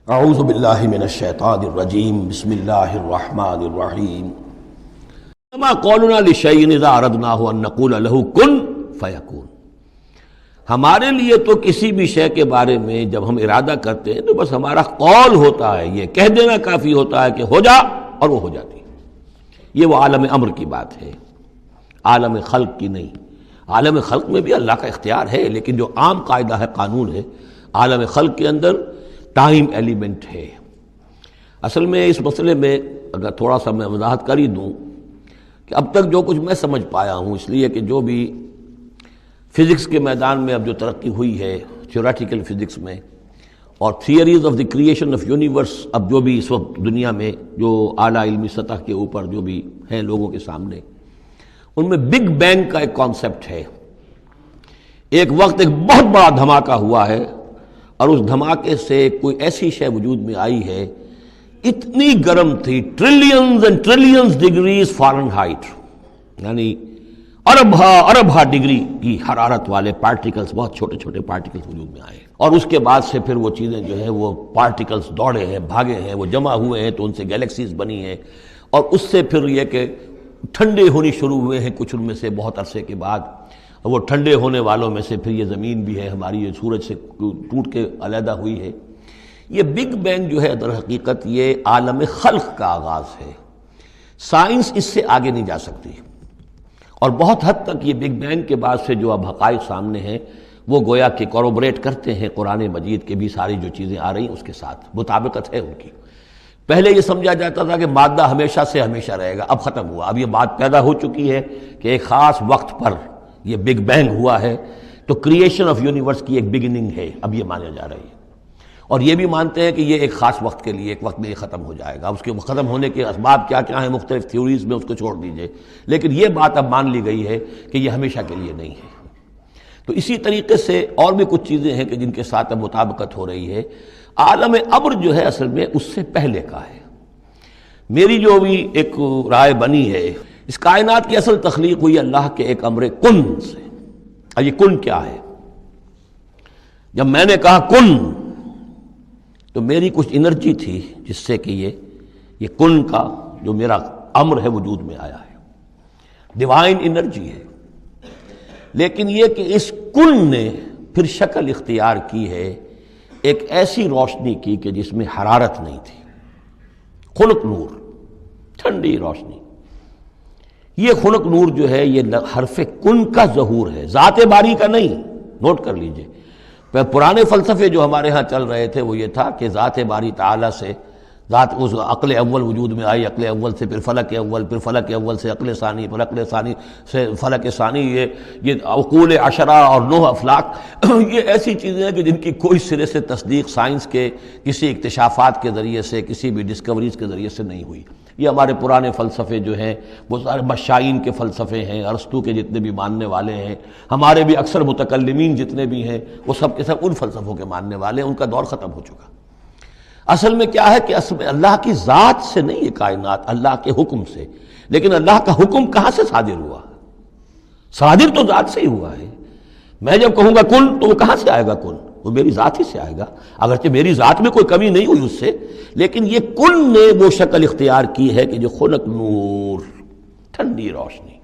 اعوذ باللہ من الشیطان الرجیم بسم اللہ الرحمن الرحیم ما قولنا لشیء اذا اردناه ان نقول له کن فیکون۔ ہمارے لیے تو کسی بھی شے کے بارے میں جب ہم ارادہ کرتے ہیں تو بس ہمارا قول ہوتا ہے، یہ کہہ دینا کافی ہوتا ہے کہ ہو جا، اور وہ ہو جاتی ہے۔ یہ وہ عالم امر کی بات ہے، عالم خلق کی نہیں۔ عالم خلق میں بھی اللہ کا اختیار ہے، لیکن جو عام قاعدہ ہے، قانون ہے، عالم خلق کے اندر ٹائم ایلیمنٹ ہے۔ اصل میں اس مسئلے میں اگر تھوڑا سا میں وضاحت کر ہی دوں کہ اب تک جو کچھ میں سمجھ پایا ہوں، اس لیے کہ جو بھی فزکس کے میدان میں اب جو ترقی ہوئی ہے، تھیوریٹیکل فزکس میں، اور theories of the creation of universe, اب جو بھی اس وقت دنیا میں جو اعلیٰ علمی سطح کے اوپر جو بھی ہیں لوگوں کے سامنے، ان میں بگ بینگ کا ایک کانسیپٹ ہے۔ ایک وقت ایک بہت بڑا دھماکہ ہوا ہے، اور اس دھماکے سے کوئی ایسی شے وجود میں آئی ہے، اتنی گرم تھی، trillions and trillions degrees foreign height, یعنی اربھا ڈگری کی حرارت والے پارٹیکلز، بہت چھوٹے چھوٹے پارٹیکلز وجود میں آئے، اور اس کے بعد سے پھر وہ چیزیں جو ہیں وہ پارٹیکلز دوڑے ہیں، بھاگے ہیں، وہ جمع ہوئے ہیں تو ان سے گیلیکسیز بنی ہیں، اور اس سے پھر یہ کہ ٹھنڈے ہونی شروع ہوئے ہیں کچھ ان میں سے بہت عرصے کے بعد، اور وہ ٹھنڈے ہونے والوں میں سے پھر یہ زمین بھی ہے ہماری، یہ سورج سے ٹوٹ کے علیحدہ ہوئی ہے۔ یہ بگ بینگ جو ہے در حقیقت یہ عالم خلق کا آغاز ہے۔ سائنس اس سے آگے نہیں جا سکتی، اور بہت حد تک یہ بگ بینگ کے بعد سے جو اب حقائق سامنے ہیں وہ گویا کہ کوروبریٹ کرتے ہیں قرآن مجید کے بھی ساری جو چیزیں آ رہی ہیں اس کے ساتھ مطابقت ہے ان کی۔ پہلے یہ سمجھا جاتا تھا کہ مادہ ہمیشہ سے ہمیشہ رہے گا، اب ختم ہوا، اب یہ بات پیدا ہو چکی ہے کہ ایک خاص وقت پر یہ بگ بینگ ہوا ہے، تو کریشن آف یونیورس کی ایک بگننگ ہے، اب یہ مانا جا رہی ہے، اور یہ بھی مانتے ہیں کہ یہ ایک خاص وقت کے لیے، ایک وقت میں یہ ختم ہو جائے گا۔ اس کے ختم ہونے کے اسباب کیا کیا ہیں مختلف تھیوریز میں، اس کو چھوڑ دیجئے، لیکن یہ بات اب مان لی گئی ہے کہ یہ ہمیشہ کے لیے نہیں ہے۔ تو اسی طریقے سے اور بھی کچھ چیزیں ہیں کہ جن کے ساتھ اب مطابقت ہو رہی ہے۔ عالم امر جو ہے اصل میں اس سے پہلے کا ہے۔ میری جو بھی ایک رائے بنی ہے، اس کائنات کی اصل تخلیق ہوئی اللہ کے ایک امر کن سے۔ اور یہ کن کیا ہے؟ جب میں نے کہا کن تو میری کچھ انرجی تھی جس سے کہ یہ کن کا جو میرا امر ہے وجود میں آیا ہے، ڈیوائن انرجی ہے، لیکن یہ کہ اس کن نے پھر شکل اختیار کی ہے ایک ایسی روشنی کی کہ جس میں حرارت نہیں تھی، خنک نور، ٹھنڈی روشنی۔ یہ خنک نور جو ہے یہ حرف کن کا ظہور ہے، ذات باری کا نہیں، نوٹ کر لیجئے۔ پرانے فلسفے جو ہمارے ہاں چل رہے تھے وہ یہ تھا کہ ذات باری تعالیٰ سے ذات اس عقل اول وجود میں آئی، عقل اول سے پھر فلک اول، پھر فلک اول سے عقل ثانی، پھر عقل ثانی سے فلک ثانی، یہ عقول عشرہ اور 9 افلاک، یہ ایسی چیزیں ہیں کہ جن کی کوئی سرے سے تصدیق سائنس کے کسی اکتشافات کے ذریعے سے، کسی بھی ڈسکوریز کے ذریعے سے نہیں ہوئی۔ یہ ہمارے پرانے فلسفے جو ہیں وہ سارے مشائین کے فلسفے ہیں، ارسطو کے جتنے بھی ماننے والے ہیں، ہمارے بھی اکثر متکلمین جتنے بھی ہیں وہ سب کے سب ان فلسفوں کے ماننے والے ہیں، ان کا دور ختم ہو چکا۔ اصل میں کیا ہے کہ اصل میں اللہ کی ذات سے نہیں یہ کائنات، اللہ کے حکم سے۔ لیکن اللہ کا حکم کہاں سے صادر ہوا؟ صادر تو ذات سے ہی ہوا ہے۔ میں جب کہوں گا کن تو وہ کہاں سے آئے گا؟ کن وہ میری ذات ہی سے آئے گا، اگرچہ میری ذات میں کوئی کمی نہیں ہوئی اس سے، لیکن یہ کن نے وہ شکل اختیار کی ہے کہ جو خنک نور، ٹھنڈی روشنی،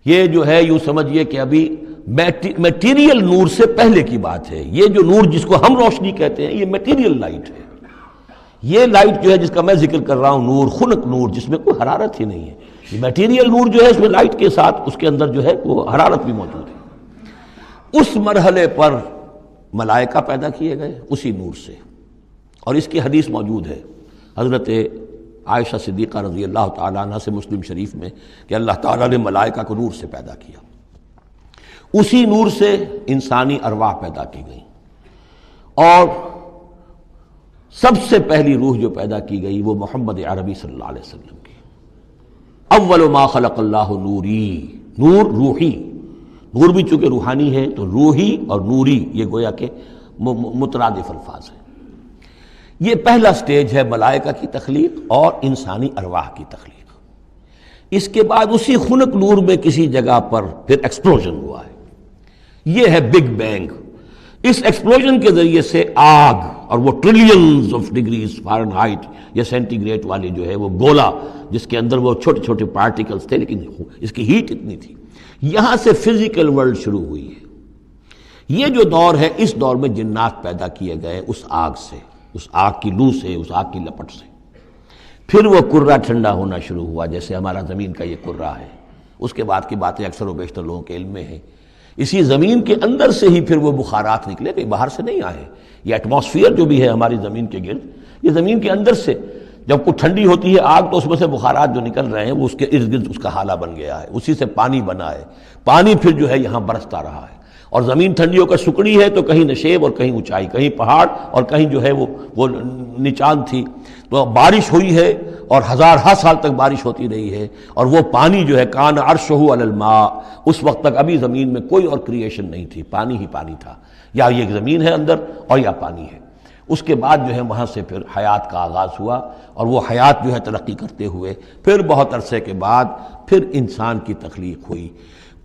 یہ جو ہے یوں سمجھیے کہ ابھی میٹیریل نور سے پہلے کی بات ہے۔ یہ جو نور جس کو ہم روشنی کہتے ہیں یہ میٹیریل لائٹ ہے۔ یہ لائٹ جو ہے جس کا میں ذکر کر رہا ہوں، نور، خنک نور، جس میں کوئی حرارت ہی نہیں ہے، یہ میٹیریل نور جو ہے اس میں لائٹ کے ساتھ اس کے اندر جو ہے وہ حرارت بھی موجود ہے۔ اس مرحلے پر ملائکہ پیدا کیے گئے اسی نور سے، اور اس کی حدیث موجود ہے حضرت عائشہ صدیقہ رضی اللہ تعالیٰ عنہ سے مسلم شریف میں کہ اللہ تعالیٰ نے ملائکہ کو نور سے پیدا کیا۔ اسی نور سے انسانی ارواح پیدا کی گئی، اور سب سے پہلی روح جو پیدا کی گئی وہ محمد عربی صلی اللہ علیہ وسلم کی۔ اول ما خلق اللہ نوری، نور روحی، نور بھی چونکہ روحانی ہے تو روحی اور نوری یہ گویا کہ مترادف الفاظ ہیں۔ یہ پہلا سٹیج ہے ملائکہ کی تخلیق اور انسانی ارواح کی تخلیق۔ اس کے بعد اسی خنک نور میں کسی جگہ پر پھر ایکسپلوژن ہوا ہے، یہ ہے بگ بینگ۔ اس ایکسپلوژن کے ذریعے سے آگ، اور وہ trillions of degrees foreign height یا سینٹی گریڈ والی جو ہے وہ گولا جس کے اندر وہ چھوٹے چھوٹے پارٹیکلز تھے، لیکن اس کی ہیٹ اتنی تھی، یہاں سے فزیکل ورلڈ شروع ہوئی ہے۔ یہ جو دور ہے، اس دور میں جنات پیدا کیے گئے اس آگ سے، اس آگ کی لو سے، اس آگ کی لپٹ سے۔ پھر وہ کرہ ٹھنڈا ہونا شروع ہوا، جیسے ہمارا زمین کا یہ کرہ ہے۔ اس کے بعد کی باتیں اکثر و بیشتر لوگوں کے علم میں ہیں۔ اسی زمین کے اندر سے ہی پھر وہ بخارات نکلے، کہیں باہر سے نہیں آئے۔ یہ ایٹماسفیئر جو بھی ہے ہماری زمین کے گرد، یہ زمین کے اندر سے جب کوئی ٹھنڈی ہوتی ہے آگ تو اس میں سے بخارات جو نکل رہے ہیں وہ اس کے ارد گرد اس کا حالہ بن گیا ہے، اسی سے پانی بنا ہے۔ پانی پھر جو ہے یہاں برستا رہا ہے، اور زمین ٹھنڈی ہو کر سکڑی ہے تو کہیں نشیب اور کہیں اونچائی، کہیں پہاڑ اور کہیں جو ہے وہ نچان تھی، تو بارش ہوئی ہے اور ہزارہا سال تک بارش ہوتی رہی ہے، اور وہ پانی جو ہے کان عرشہ علی الماء، اس وقت تک ابھی زمین میں کوئی اور کریشن نہیں تھی، پانی ہی پانی تھا، یا یہ زمین ہے اندر اور یا پانی ہے۔ اس کے بعد جو ہے وہاں سے پھر حیات کا آغاز ہوا، اور وہ حیات جو ہے ترقی کرتے ہوئے پھر بہت عرصے کے بعد پھر انسان کی تخلیق ہوئی۔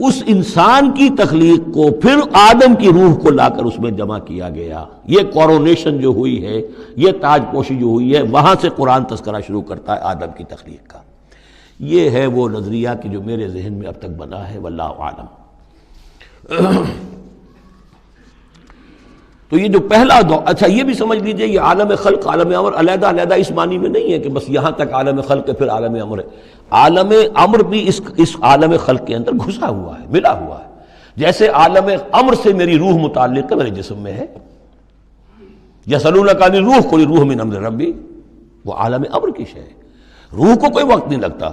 اس انسان کی تخلیق کو پھر آدم کی روح کو لا کر اس میں جمع کیا گیا۔ یہ کورونیشن جو ہوئی ہے، یہ تاج پوشی جو ہوئی ہے، وہاں سے قرآن تذکرہ شروع کرتا ہے آدم کی تخلیق کا۔ یہ ہے وہ نظریہ کہ جو میرے ذہن میں اب تک بنا ہے، واللہ عالم۔ تو یہ جو پہلا دور، اچھا یہ بھی سمجھ لیجئے، یہ عالم خلق عالم امر علیحدہ علیحدہ اس معنی میں نہیں ہے کہ بس یہاں تک عالم خلق ہے پھر عالم امر ہے۔ عالم امر بھی اس عالم خلق کے اندر گھسا ہوا ہے، ملا ہوا ہے۔ جیسے عالم امر سے میری روح متعلق ہے، میرے جسم میں ہے، یسألونک عن الروح قل الروح من امر ربی، وہ عالم امر کی شے ہے، روح کو کوئی وقت نہیں لگتا۔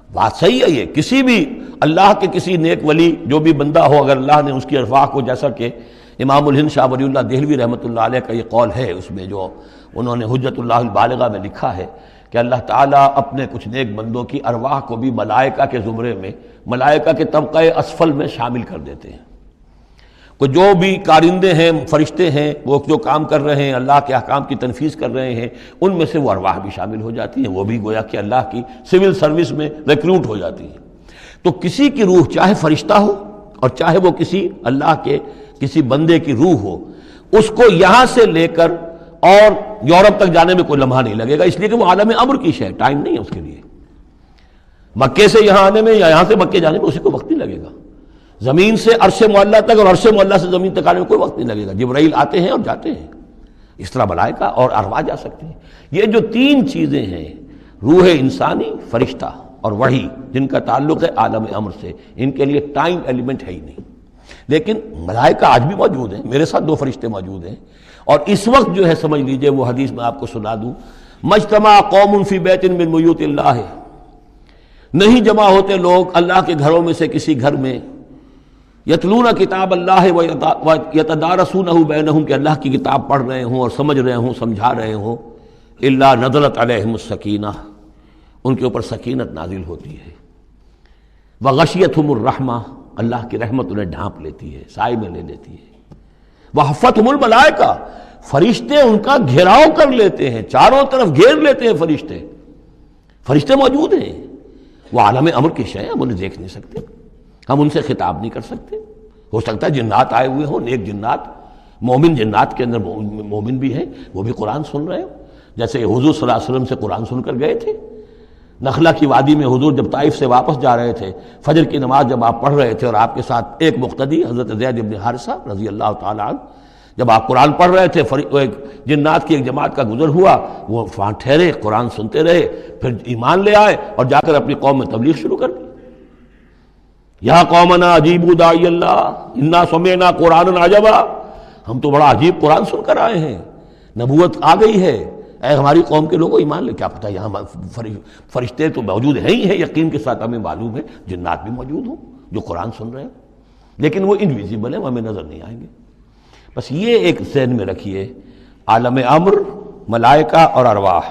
بات صحیح ہے، یہ کسی بھی اللہ کے کسی نیک ولی جو بھی بندہ ہو، اگر اللہ نے اس کی ارواح کو، جیسا کہ امام الہند شاہ ولی اللہ دہلوی رحمۃ اللہ علیہ کا یہ قول ہے، اس میں جو انہوں نے حجت اللہ البالغہ میں لکھا ہے کہ اللہ تعالیٰ اپنے کچھ نیک بندوں کی ارواح کو بھی ملائکہ کے زمرے میں، ملائکہ کے طبقہ اسفل میں شامل کر دیتے ہیں۔ کہ جو بھی کارندے ہیں، فرشتے ہیں، وہ جو کام کر رہے ہیں، اللہ کے احکام کی تنفیذ کر رہے ہیں، ان میں سے وہ ارواح بھی شامل ہو جاتی ہیں، وہ بھی گویا کہ اللہ کی سول سروس میں ریکروٹ ہو جاتی ہیں۔ تو کسی کی روح چاہے فرشتہ ہو اور چاہے وہ کسی اللہ کے کسی بندے کی روح ہو، اس کو یہاں سے لے کر اور یورپ تک جانے میں کوئی لمحہ نہیں لگے گا، اس لیے کہ وہ عالم امر کی شے، ٹائم نہیں ہے اس کے لیے۔ مکے سے یہاں آنے میں یا یہاں سے مکے جانے میں اسی کو وقت نہیں لگے گا۔ زمین سے عرش معلیٰ تک اور عرش معلیٰ سے زمین تک آنے میں کوئی وقت نہیں لگے گا۔ جبرائیل آتے ہیں اور جاتے ہیں، اس طرح ملائکہ اور ارواح جا سکتے ہیں۔ یہ جو تین چیزیں ہیں، روح انسانی، فرشتہ اور وحی، جن کا تعلق ہے عالم امر سے، ان کے لیے ٹائم ایلیمنٹ ہے ہی نہیں۔ لیکن ملائکہ آج بھی موجود ہیں، میرے ساتھ 2 فرشتے موجود ہیں، اور اس وقت جو ہے سمجھ لیجئے وہ حدیث میں آپ کو سنا دوں، مجتمع قوم فی بیت من بیوت اللہ، نہیں جمع ہوتے لوگ اللہ کے گھروں میں سے کسی گھر میں، یتلون کتاب اللہ ویتدارسونہ بینہم، کہ اللہ کی کتاب پڑھ رہے ہوں اور سمجھ رہے ہوں، سمجھا رہے ہوں، الا نزلت علیہم السکینہ، ان کے اوپر سکینت نازل ہوتی ہے، وغشیتہم الرحمہ، اللہ کی رحمت انہیں ڈھانپ لیتی ہے، سائے میں لے لیتی ہے، وحفتہم الملائکہ، فرشتے ان کا گھیراؤ کر لیتے ہیں، چاروں طرف گھیر لیتے ہیں فرشتے، فرشتے موجود ہیں، وہ عالم امر کی شے، ہم انہیں دیکھ نہیں سکتے، ہم ان سے خطاب نہیں کر سکتے۔ ہو سکتا ہے جنات آئے ہوئے ہوں، نیک جنات، مومن جنات کے اندر مومن بھی ہیں، وہ بھی قرآن سن رہے ہوں، جیسے حضور صلی اللہ علیہ وسلم سے قرآن سن کر گئے تھے۔ نخلا کی وادی میں حضور جب طائف سے واپس جا رہے تھے، فجر کی نماز جب آپ پڑھ رہے تھے اور آپ کے ساتھ ایک مقتدی حضرت زید بن حارثہ رضی اللہ تعالیٰ عنہ، جب آپ قرآن پڑھ رہے تھے، ایک جنات کی ایک جماعت کا گزر ہوا، وہ وہاں ٹھہرے، قرآن سنتے رہے، پھر ایمان لے آئے اور جا کر اپنی قوم میں تبلیغ شروع کر دی۔ یا قومنا اجیبوا داعی اللہ انا سمعنا قرآنا عجبا، ہم تو بڑا عجیب قرآن سن کر آئے ہیں، نبوت آ گئی ہے، اے ہماری قوم کے لوگوں ایمان لے۔ کیا پتہ یہاں فرشتے تو موجود ہیں ہی ہیں، یقین کے ساتھ ہمیں معلوم ہے جنات بھی موجود ہوں جو قرآن سن رہے ہیں، لیکن وہ انویزیبل ہیں، وہ ہمیں نظر نہیں آئیں گے۔ بس یہ ایک ذہن میں رکھیے، عالم امر، ملائکہ اور ارواح۔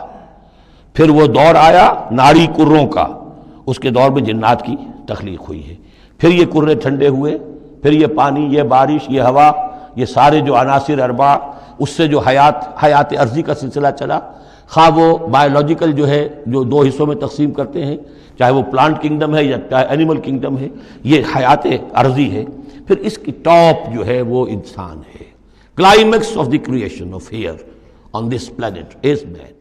پھر وہ دور آیا ناری کروں کا، اس کے دور میں جنات کی تخلیق ہوئی ہے، پھر یہ کرے ٹھنڈے ہوئے، پھر یہ پانی، یہ بارش، یہ ہوا، یہ سارے جو عناصر اربع، اس سے جو حیات ارضی کا سلسلہ چلا، خواہ وہ بایولوجیکل جو ہے جو 2 حصوں میں تقسیم کرتے ہیں، چاہے وہ پلانٹ کنگڈم ہے یا چاہے اینیمل کنگڈم ہے، یہ حیات ارضی ہے۔ پھر اس کی ٹاپ جو ہے وہ انسان ہے، climax of the creation of here on this planet is man.